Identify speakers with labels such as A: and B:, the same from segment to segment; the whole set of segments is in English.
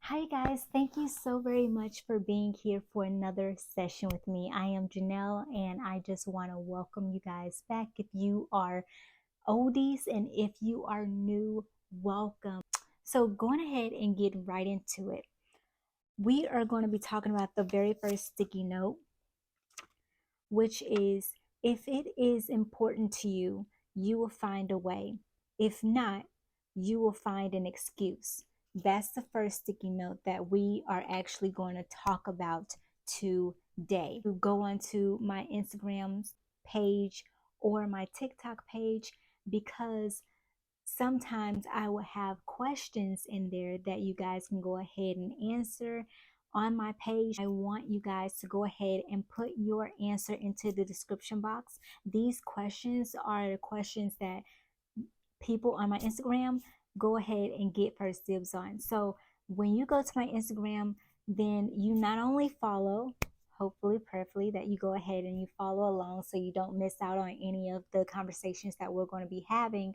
A: Hi guys, thank you so very much for being here for another session with me. I am Janelle and I just want to welcome you guys back. If you are oldies and if you are new, welcome. So going ahead and get right into it. We are going to be talking about the very first sticky note, which is if it is important to you, you will find a way. If not, you will find an excuse. That's the first sticky note that we are actually going to talk about today. You go onto my Instagram page or my TikTok page because sometimes I will have questions in there that you guys can go ahead and answer on my page. I want you guys to go ahead and put your answer into the description box. These questions are the questions that people on my Instagram go ahead and get first dibs on. So when you go to my Instagram, then you not only follow, hopefully, prayerfully, that you go ahead and you follow along so you don't miss out on any of the conversations that we're going to be having,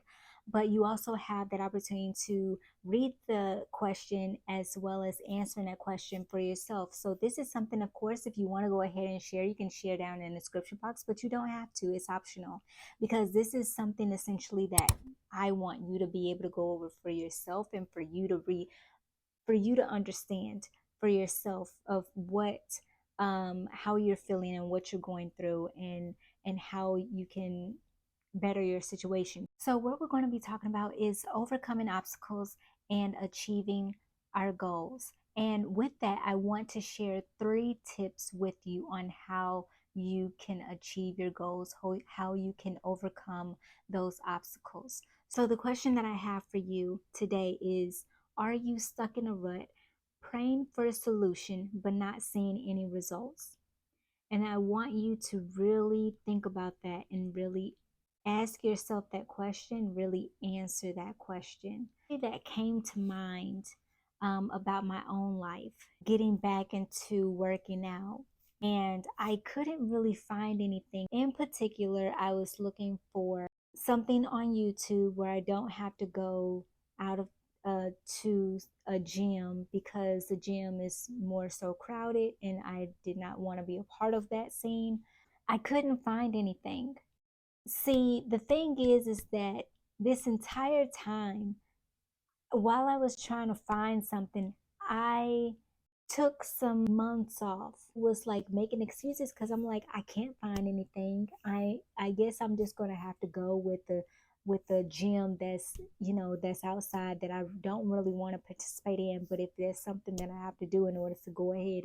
A: but you also have that opportunity to read the question as well as answering that question for yourself. So this is something, of course, if you want to go ahead and share, you can share down in the description box, but you don't have to. It's optional because this is something essentially that I want you to be able to go over for yourself and for you to understand for yourself of what how you're feeling and what you're going through and how you can better your situation. So what we're going to be talking about is overcoming obstacles and achieving our goals. And with that, I want to share 3 tips with you on how you can achieve your goals, how you can overcome those obstacles. So the question that I have for you today is, are you stuck in a rut, praying for a solution, but not seeing any results? And I want you to really think about that and really ask yourself that question, really answer that question. That came to mind about my own life, getting back into working out. And I couldn't really find anything. In particular, I was looking for something on YouTube where I don't have to go out of to a gym because the gym is more so crowded and I did not want to be a part of that scene. I couldn't find anything. See, the thing is that this entire time while I was trying to find something, I took some months off. Was like making excuses because I'm like, I can't find anything. I guess I'm just gonna have to go with the gym that's that's outside that I don't really want to participate in. But if there's something that I have to do in order to go ahead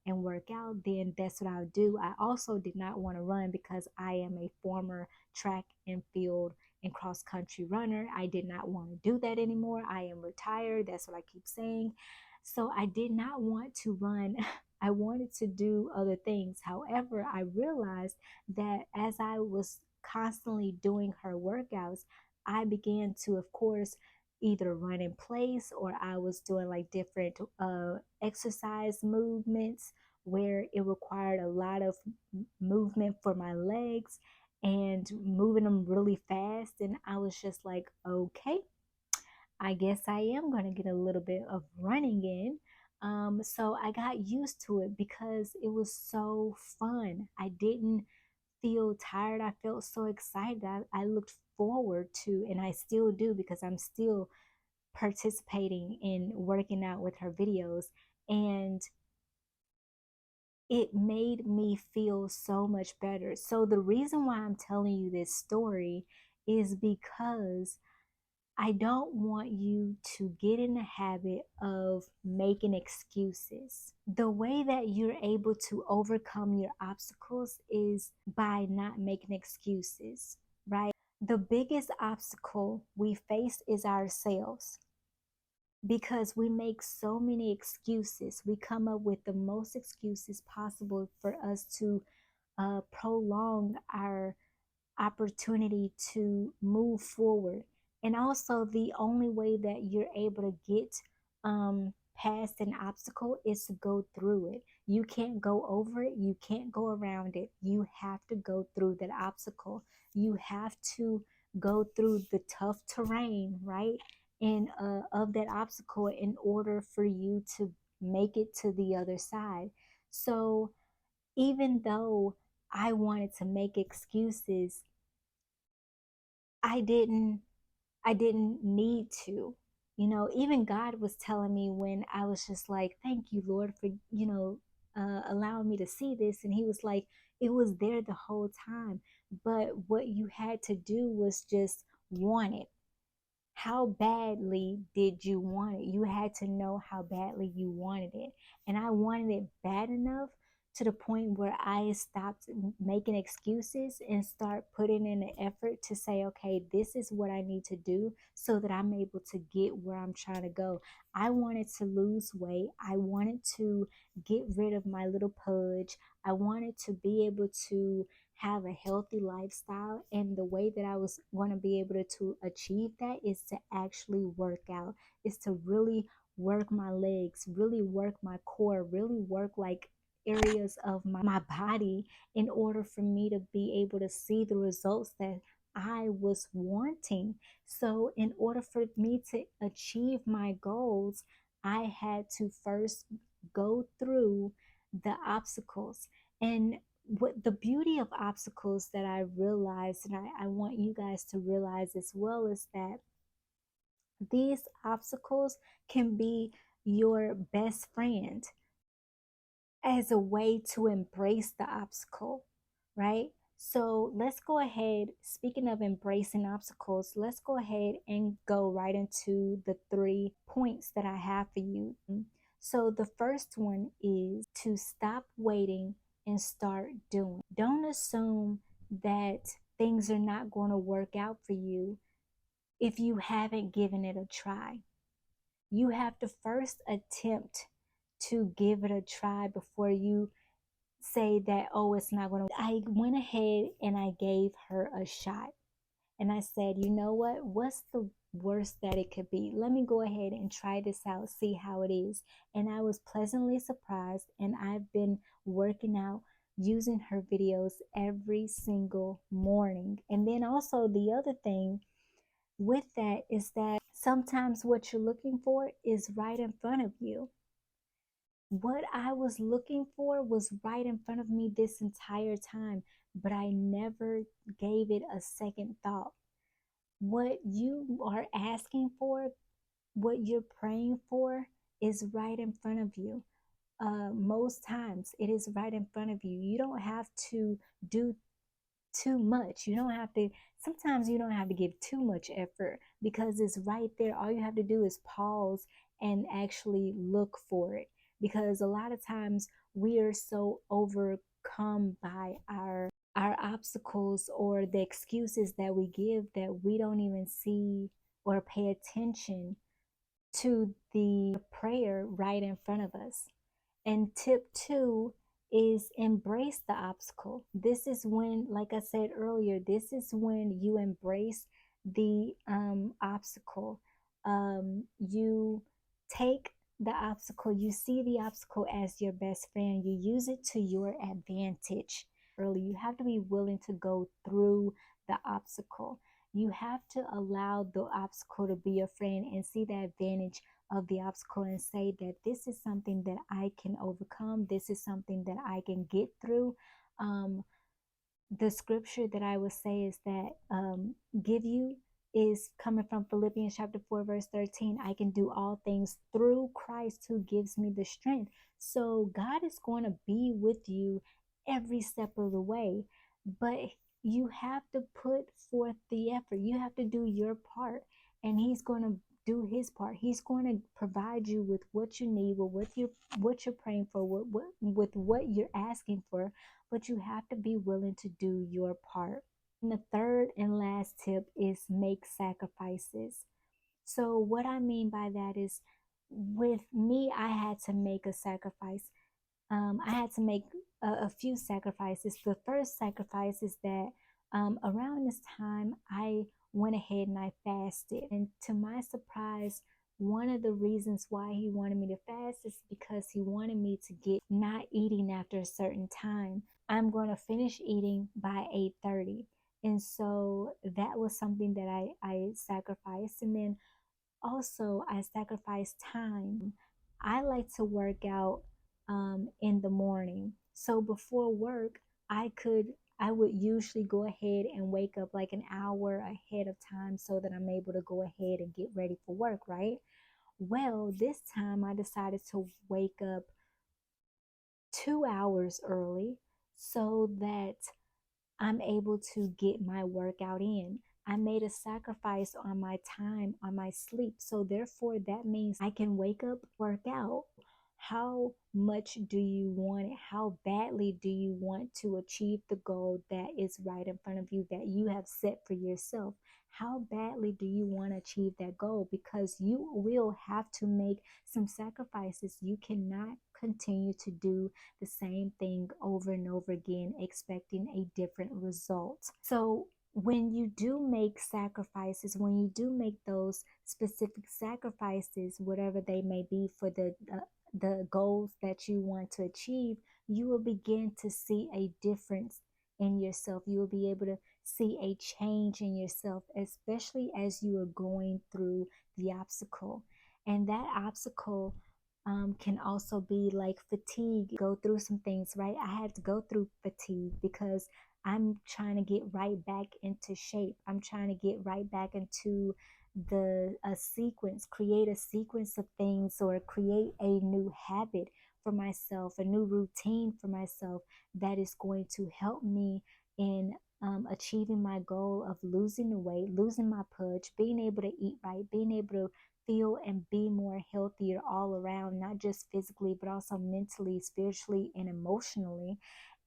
A: and work out, then that's what I'll do. I also did not want to run because I am a former track and field and cross country runner. I did not want to do that anymore. I am retired. That's what I keep saying. So I did not want to run. I wanted to do other things. However, I realized that as I was constantly doing her workouts, I began to, of course, either run in place or I was doing like different exercise movements where it required a lot of movement for my legs and moving them really fast. And I was just like, okay, I guess I am going to get a little bit of running in. So I got used to it because it was so fun. I didn't feel tired. I felt so excited. I looked forward to, and I still do because I'm still participating in working out with her videos. And it made me feel so much better. So the reason why I'm telling you this story is because I don't want you to get in the habit of making excuses. The way that you're able to overcome your obstacles is by not making excuses, right? The biggest obstacle we face is ourselves because we make so many excuses. We come up with the most excuses possible for us to prolong our opportunity to move forward. And also, the only way that you're able to get past an obstacle is to go through it. You can't go over it, you can't go around it. You have to go through that obstacle. You have to go through the tough terrain, right? in of that obstacle in order for you to make it to the other side. So even though I wanted to make excuses, I didn't I didn't need to. You know, even God was telling me when I was just like, thank you, Lord, for, allowing me to see this. And He was like, it was there the whole time. But what you had to do was just want it. How badly did you want it? You had to know how badly you wanted it. And I wanted it bad enough to the point where I stopped making excuses and start putting in the effort to say, okay, this is what I need to do so that I'm able to get where I'm trying to go. I wanted to lose weight. I wanted to get rid of my little pudge. I wanted to be able to have a healthy lifestyle. And the way that I was going to be able to achieve that is to actually work out, is to really work my legs, really work my core, really work like areas of my body in order for me to be able to see the results that I was wanting. So, in order for me to achieve my goals, I had to first go through the obstacles. And what the beauty of obstacles that I realized, and I want you guys to realize as well, is that these obstacles can be your best friend as a way to embrace the obstacle, right? So let's go ahead. Speaking of embracing obstacles, let's go ahead and go right into the 3 points that I have for you. So the first one is to stop waiting and start doing. Don't assume that things are not going to work out for you if you haven't given it a try. You have to first attempt to give it a try before you say that, oh, it's not going to. I went ahead and I gave her a shot. And I said, you know what? What's the worst that it could be? Let me go ahead and try this out, see how it is. And I was pleasantly surprised. And I've been working out using her videos every single morning. And then also, the other thing with that is that sometimes what you're looking for is right in front of you. What I was looking for was right in front of me this entire time, but I never gave it a second thought. What you are asking for, what you're praying for, is right in front of you. Most times it is right in front of you. You don't have to do too much. You don't have to, sometimes you don't have to give too much effort because it's right there. All you have to do is pause and actually look for it. Because a lot of times we are so overcome by our obstacles or the excuses that we give that we don't even see or pay attention to the prayer right in front of us. And tip 2 is embrace the obstacle. This is when, like I said earlier, this is when you embrace the obstacle. You take the obstacle, you see the obstacle as your best friend, you use it to your advantage. Early, you have to be willing to go through the obstacle. You have to allow the obstacle to be a friend and see the advantage of the obstacle and say that this is something that I can overcome. This is something that I can get through. Um, the scripture that I would say is that give you is coming from Philippians chapter 4, verse 13. I can do all things through Christ who gives me the strength. So God is going to be with you every step of the way, but you have to put forth the effort. You have to do your part, and He's going to do His part. He's going to provide you with what you need, with what you're praying for, with what you're asking for, but you have to be willing to do your part. And the third and last tip is make sacrifices. So, what I mean by that is, with me, I had to make a sacrifice. I had to make a few sacrifices. The first sacrifice is that around this time, I went ahead and I fasted. And to my surprise, one of the reasons why he wanted me to fast is because he wanted me to get not eating after a certain time. I'm going to finish eating by 8:30. And so that was something that I sacrificed. And then Also, I sacrifice time. I like to work out in the morning. So before work, I would usually go ahead and wake up like an hour ahead of time so that I'm able to go ahead and get ready for work, right? Well, this time I decided to wake up 2 hours early so that I'm able to get my workout in. I made a sacrifice on my time, on my sleep. So therefore, that means I can wake up, work out. How much do you want it? How badly do you want to achieve the goal that is right in front of you that you have set for yourself? How badly do you want to achieve that goal? Because you will have to make some sacrifices. You cannot continue to do the same thing over and over again, expecting a different result. So, when you do make sacrifices, when you do make those specific sacrifices, whatever they may be for the goals that you want to achieve, you will begin to see a difference in yourself. You will be able to see a change in yourself, especially as you are going through the obstacle. And that obstacle can also be like fatigue. Go through some things, right? I had to go through fatigue because I'm trying to get right back into shape. I'm trying to get right back into the a sequence, create a sequence of things or create a new habit for myself, a new routine for myself that is going to help me in achieving my goal of losing the weight, losing my pudge, being able to eat right, being able to feel and be more healthier all around, not just physically, but also mentally, spiritually, and emotionally.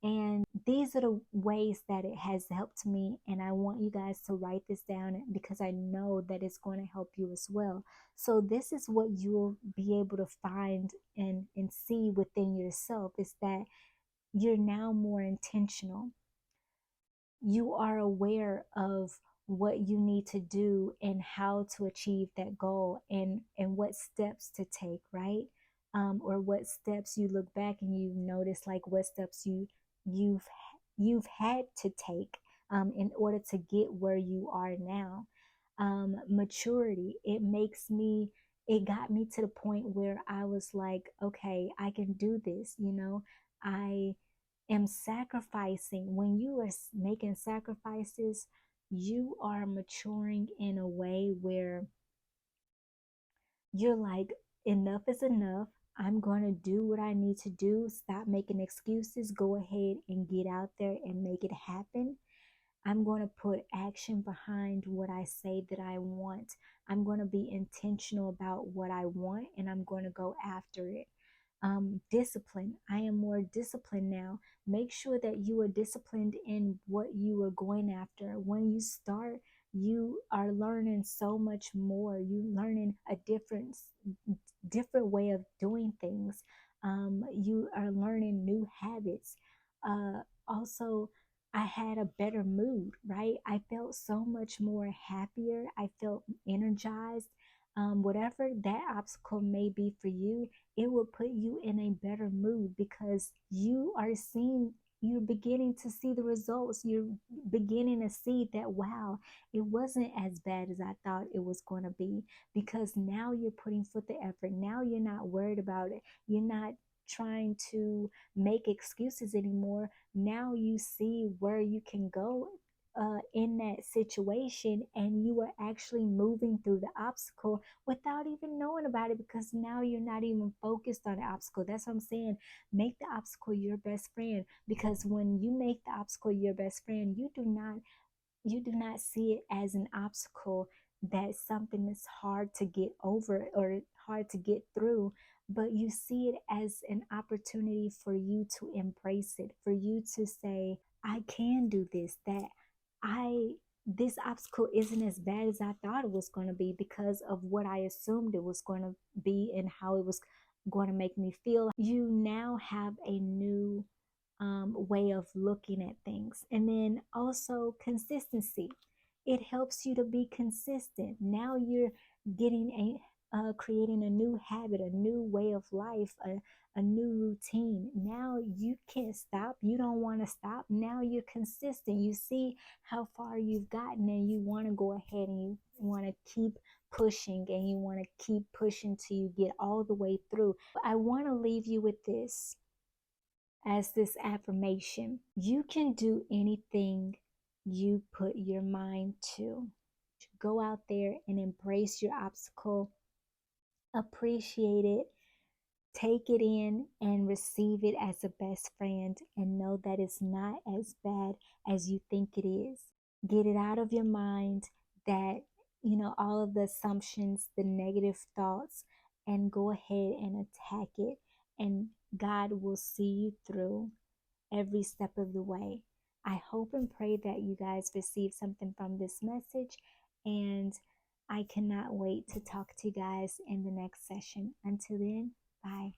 A: And these are the ways that it has helped me. And I want you guys to write this down because I know that it's going to help you as well. So, this is what you'll be able to find and see within yourself is that you're now more intentional. You are aware of what you need to do and how to achieve that goal and what steps to take, right? Or what steps you look back and you notice like what steps you've you've had to take in order to get where you are now. Maturity, it got me to the point where I was like, okay, I can do this, I am sacrificing. When you are making sacrifices, you are maturing in a way where you're like, enough is enough. I'm going to do what I need to do. Stop making excuses. Go ahead and get out there and make it happen. I'm going to put action behind what I say that I want. I'm going to be intentional about what I want and I'm going to go after it. Discipline. I am more disciplined now. Make sure that you are disciplined in what you are going after. When you start, you are learning so much more. You learning a different way of doing things. You are learning new habits. Also, I had a better mood, right? I felt so much more happier. I felt energized. Whatever that obstacle may be for you, it will put you in a better mood because you're beginning to see the results. You're beginning to see that, wow, it wasn't as bad as I thought it was going to be because now you're putting forth the effort. Now you're not worried about it. You're not trying to make excuses anymore. Now you see where you can go in that situation and you are actually moving through the obstacle without even knowing about it because now you're not even focused on the obstacle. That's what I'm saying. Make the obstacle your best friend because when you make the obstacle your best friend, you do not see it as an obstacle that's something that's hard to get over or hard to get through, but you see it as an opportunity for you to embrace it, for you to say, I can do this, that I this obstacle isn't as bad as I thought it was going to be because of what I assumed it was going to be and how it was going to make me feel. You now have a new way of looking at things. And then also consistency. It helps you to be consistent. Now you're getting creating a new habit, a new way of life, a new routine. Now you can't stop. You don't want to stop. Now you're consistent. You see how far you've gotten and you want to go ahead and you want to keep pushing and you want to keep pushing till you get all the way through. I want to leave you with this as this affirmation. You can do anything you put your mind to. Go out there and embrace your obstacle, appreciate it, take it in, and receive it as a best friend, and know that it's not as bad as you think it is. Get it out of your mind, that, all of the assumptions, the negative thoughts, and go ahead and attack it. And God will see you through every step of the way. I hope and pray that you guys receive something from this message, and I cannot wait to talk to you guys in the next session. Until then, bye.